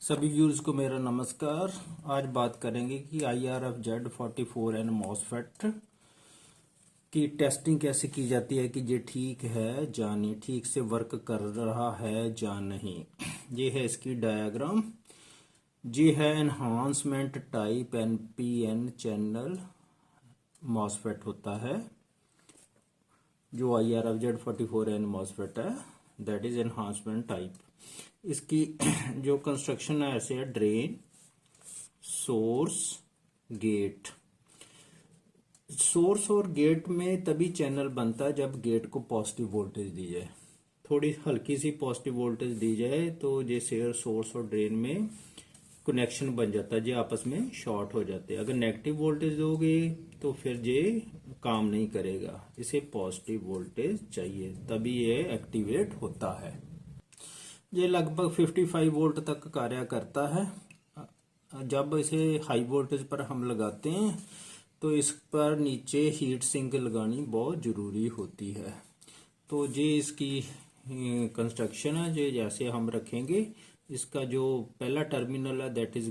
सभी व्यूअर्स को मेरा नमस्कार। आज बात करेंगे कि IRFZ44N मॉसफेट की टेस्टिंग कैसे की जाती है कि ये ठीक है या नहीं, ठीक से वर्क कर रहा है या नहीं। ये है इसकी डायग्राम। ये है enhancement type NPN channel MOSFET होता है। जो IRFZ44N मॉसफेट है दैट इज एनहांसमेंट टाइप। इसकी जो कंस्ट्रक्शन है ऐसे है: ड्रेन, सोर्स, गेट। सोर्स और गेट में तभी चैनल बनता है जब गेट को पॉजिटिव वोल्टेज दी जाए। थोड़ी हल्की सी पॉजिटिव वोल्टेज दी जाए तो जैसे सोर्स और ड्रेन में कनेक्शन बन जाता है, जो आपस में शॉर्ट हो जाते हैं। अगर नेगेटिव वोल्टेज दोगे तो फिर ये काम नहीं करेगा, इसे पॉजिटिव वोल्टेज चाहिए तभी ये एक्टिवेट होता है। ये लगभग 55 वोल्ट तक कार्य करता है। जब इसे हाई वोल्टेज पर हम लगाते हैं तो इस पर नीचे हीट सिंक लगानी बहुत ज़रूरी होती है। तो ये इसकी कंस्ट्रक्शन है। जो जैसे हम रखेंगे, इसका जो पहला टर्मिनल है दैट इज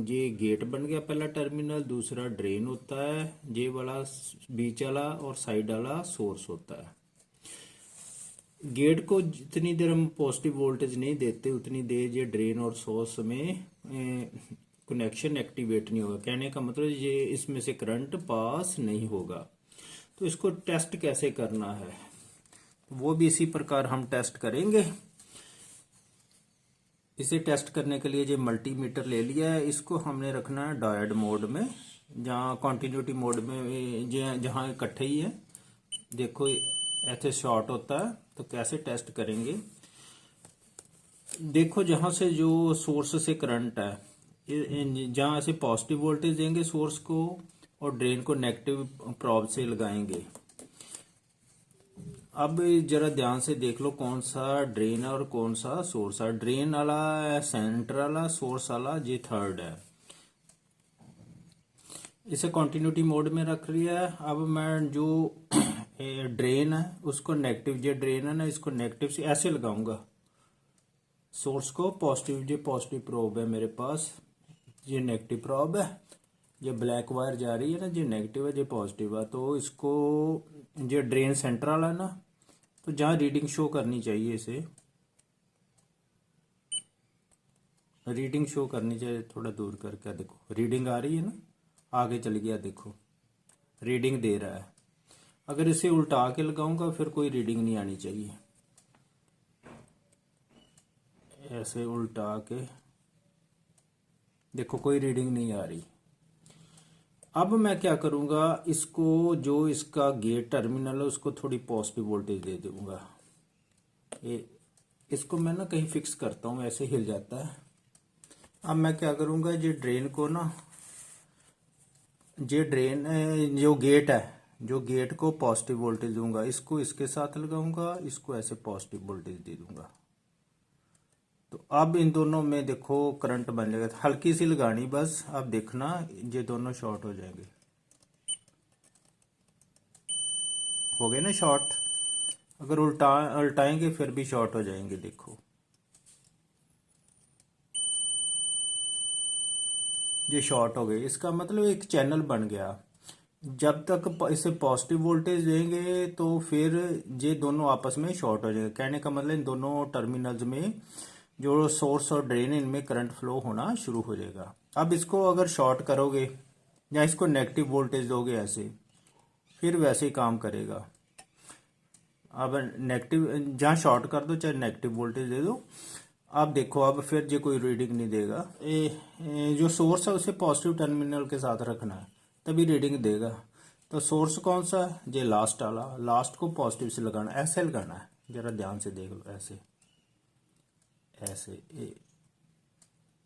ये गेट बन गया पहला टर्मिनल। दूसरा ड्रेन होता है, ये वाला बीच वाला, और साइड वाला सोर्स होता है। गेट को जितनी देर हम पॉजिटिव वोल्टेज नहीं देते उतनी देर ये ड्रेन और सोर्स में कनेक्शन एक्टिवेट नहीं होगा। कहने का मतलब ये इसमें से करंट पास नहीं होगा। तो इसको टेस्ट कैसे करना है वो भी इसी प्रकार हम टेस्ट करेंगे। इसे टेस्ट करने के लिए ये मल्टीमीटर ले लिया है। इसको हमने रखना है डायोड मोड में, जहाँ कॉन्टिन्यूटी मोड में जहाँ इकट्ठे ही है। देखो ऐसे शॉर्ट होता है तो कैसे टेस्ट करेंगे। देखो जहां से जो सोर्स से करंट है, जहां से पॉजिटिव वोल्टेज देंगे सोर्स को और ड्रेन को नेगेटिव प्रॉब से लगाएंगे। अब जरा ध्यान से देख लो कौन सा ड्रेन है और कौन सा सोर्स है। ड्रेन वाला सेंटर वाला, सोर्स वाला ये थर्ड है। इसे कंटिन्यूटी मोड में रख लिया है। अब मैं जो ड्रेन है उसको नेगेटिव, ये ड्रेन है ना, इसको नेगेटिव से ऐसे लगाऊंगा। सोर्स को पॉजिटिव, ये पॉजिटिव प्रोब है मेरे पास, ये नेगेटिव प्रोब है। ये ब्लैक वायर जा रही है ना, ये नेगेटिव है, ये पॉजिटिव है। तो इसको, ये ड्रेन सेंटर वाला है ना, तो जहाँ रीडिंग शो करनी चाहिए, इसे रीडिंग शो करनी चाहिए। थोड़ा दूर करके देखो, रीडिंग आ रही है ना, आगे चल गया, देखो रीडिंग दे रहा है। अगर इसे उल्टा के लगाऊंगा फिर कोई रीडिंग नहीं आनी चाहिए। ऐसे उल्टा के देखो, कोई रीडिंग नहीं आ रही। अब मैं क्या करूंगा, इसको जो इसका गेट टर्मिनल है उसको थोड़ी पॉजिटिव वोल्टेज दे दूंगा। इसको मैं ना कहीं फिक्स करता हूँ, ऐसे हिल जाता है। अब मैं क्या करूंगा, ये ड्रेन को ना, ये ड्रेन जो गेट है, जो गेट को पॉजिटिव वोल्टेज दूंगा, इसको इसके साथ लगाऊंगा, इसको ऐसे पॉजिटिव वोल्टेज दे दूंगा। तो अब इन दोनों में देखो करंट बन जाएगा। हल्की सी लगानी बस, अब देखना ये दोनों शॉर्ट हो जाएंगे। हो गए ना शॉर्ट। अगर उल्टाएंगे फिर भी शॉर्ट हो जाएंगे। देखो ये शॉर्ट हो गए, इसका मतलब एक चैनल बन गया। जब तक इसे पॉजिटिव वोल्टेज देंगे तो फिर ये दोनों आपस में शॉर्ट हो जाएंगे। कहने का मतलब इन दोनों टर्मिनल्स में जो सोर्स और ड्रेन, इनमें करंट फ्लो होना शुरू हो जाएगा। अब इसको अगर शॉर्ट करोगे या इसको नेगेटिव वोल्टेज दोगे ऐसे, फिर वैसे ही काम करेगा। अब नेगेटिव जहाँ शॉर्ट कर दो चाहे नेगेटिव वोल्टेज दे दो, अब देखो अब फिर ये कोई रीडिंग नहीं देगा। जो सोर्स है उसे पॉजिटिव टर्मिनल के साथ रखना है तभी रीडिंग देगा। तो सोर्स कौन सा है, ये लास्ट वाला, लास्ट को पॉजिटिव से लगाना, ऐसे लगाना है। जरा ध्यान से देख लो, ऐसे ऐसे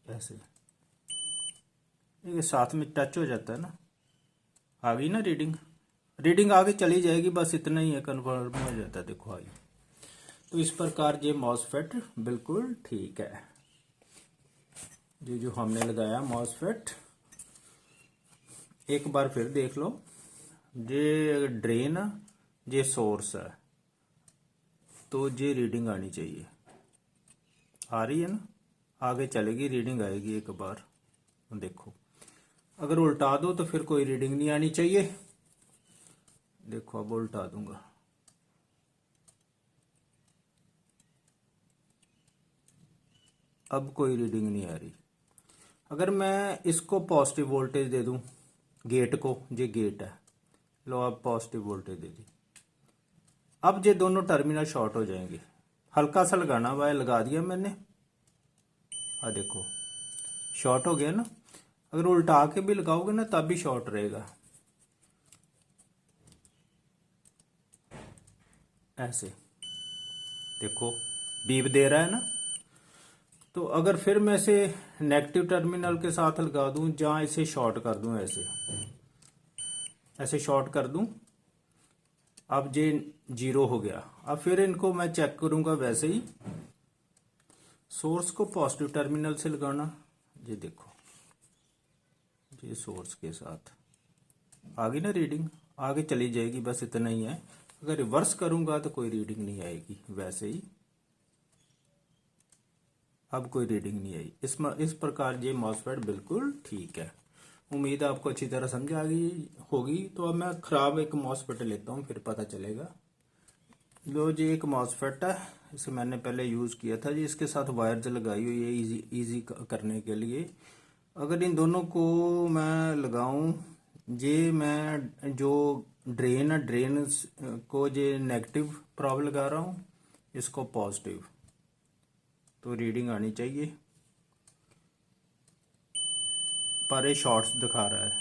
ऐसे, ये साथ में टच हो जाता है ना। आ गई ना रीडिंग, रीडिंग आगे चली जाएगी, बस इतना ही है, कन्फर्म हो जाता है। देखो आई। तो इस प्रकार ये मॉसफेट बिल्कुल ठीक है। ये जो हमने लगाया मॉसफेट, एक बार फिर देख लो, ये ड्रेन, ये सोर्स है, तो ये रीडिंग आनी चाहिए। आ रही है ना, आगे चलेगी, रीडिंग आएगी एक बार। देखो अगर उल्टा दो तो फिर कोई रीडिंग नहीं आनी चाहिए। देखो अब उल्टा दूंगा, अब कोई रीडिंग नहीं आ रही। अगर मैं इसको पॉजिटिव वोल्टेज दे दूं, गेट को, ये गेट है, लो अब पॉजिटिव वोल्टेज दे दी, अब ये दोनों टर्मिनल शॉर्ट हो जाएंगे। हल्का सा लगाना हुआ है, लगा दिया मैंने, देखो शॉर्ट हो गया ना। अगर उल्टा के भी लगाओगे ना तब भी शॉर्ट रहेगा, ऐसे देखो बीप दे रहा है ना। तो अगर फिर मैं इसे नेगेटिव टर्मिनल के साथ लगा दूं, जहां इसे शॉर्ट कर दूं, ऐसे शॉर्ट कर दूं, अब ये 0 हो गया। अब फिर इनको मैं चेक करूंगा वैसे ही, सोर्स को पॉजिटिव टर्मिनल से लगाना, ये देखो ये सोर्स के साथ आ गई ना रीडिंग, आगे चली जाएगी, बस इतना ही है। अगर रिवर्स करूंगा तो कोई रीडिंग नहीं आएगी, वैसे ही अब कोई रीडिंग नहीं आई। इस प्रकार ये मॉसफेट बिल्कुल ठीक है। उम्मीद है आपको अच्छी तरह समझ आ गई होगी। तो अब मैं खराब एक मॉसफेट लेता हूँ, फिर पता चलेगा। लो जी एक मॉसफेट है, इसे मैंने पहले यूज़ किया था जी, इसके साथ वायर लगाई हुई है इजी करने के लिए। अगर इन दोनों को मैं लगाऊं, ये मैं जो ड्रेन है, ड्रेन को ये नेगेटिव प्रॉब लगा रहा हूँ, इसको पॉजिटिव, तो रीडिंग आनी चाहिए। पर ये शॉर्ट्स दिखा रहा है,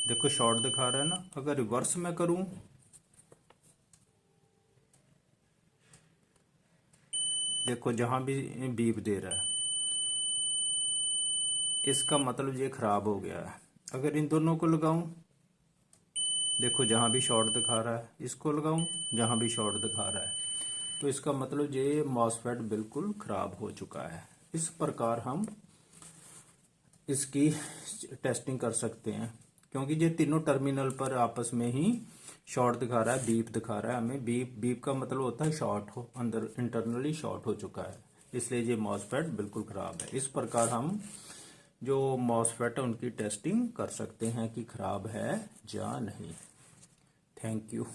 देखो शॉर्ट दिखा रहा है ना। अगर रिवर्स में करूं, देखो जहां भी बीप दे रहा है, इसका मतलब ये खराब हो गया है। अगर इन दोनों को लगाऊं, देखो जहां भी शॉर्ट दिखा रहा है, इसको लगाऊं जहां भी शॉर्ट दिखा रहा है, तो इसका मतलब ये मॉसफेट बिल्कुल खराब हो चुका है। इस प्रकार हम इसकी टेस्टिंग कर सकते हैं, क्योंकि ये तीनों टर्मिनल पर आपस में ही शॉर्ट दिखा रहा है, बीप दिखा रहा है हमें। बीप का मतलब होता है शॉर्ट हो, अंदर इंटरनली शॉर्ट हो चुका है, इसलिए ये मॉसफेट बिल्कुल खराब है। इस प्रकार हम जो मॉसफेट है उनकी टेस्टिंग कर सकते हैं कि खराब है या नहीं। Thank you.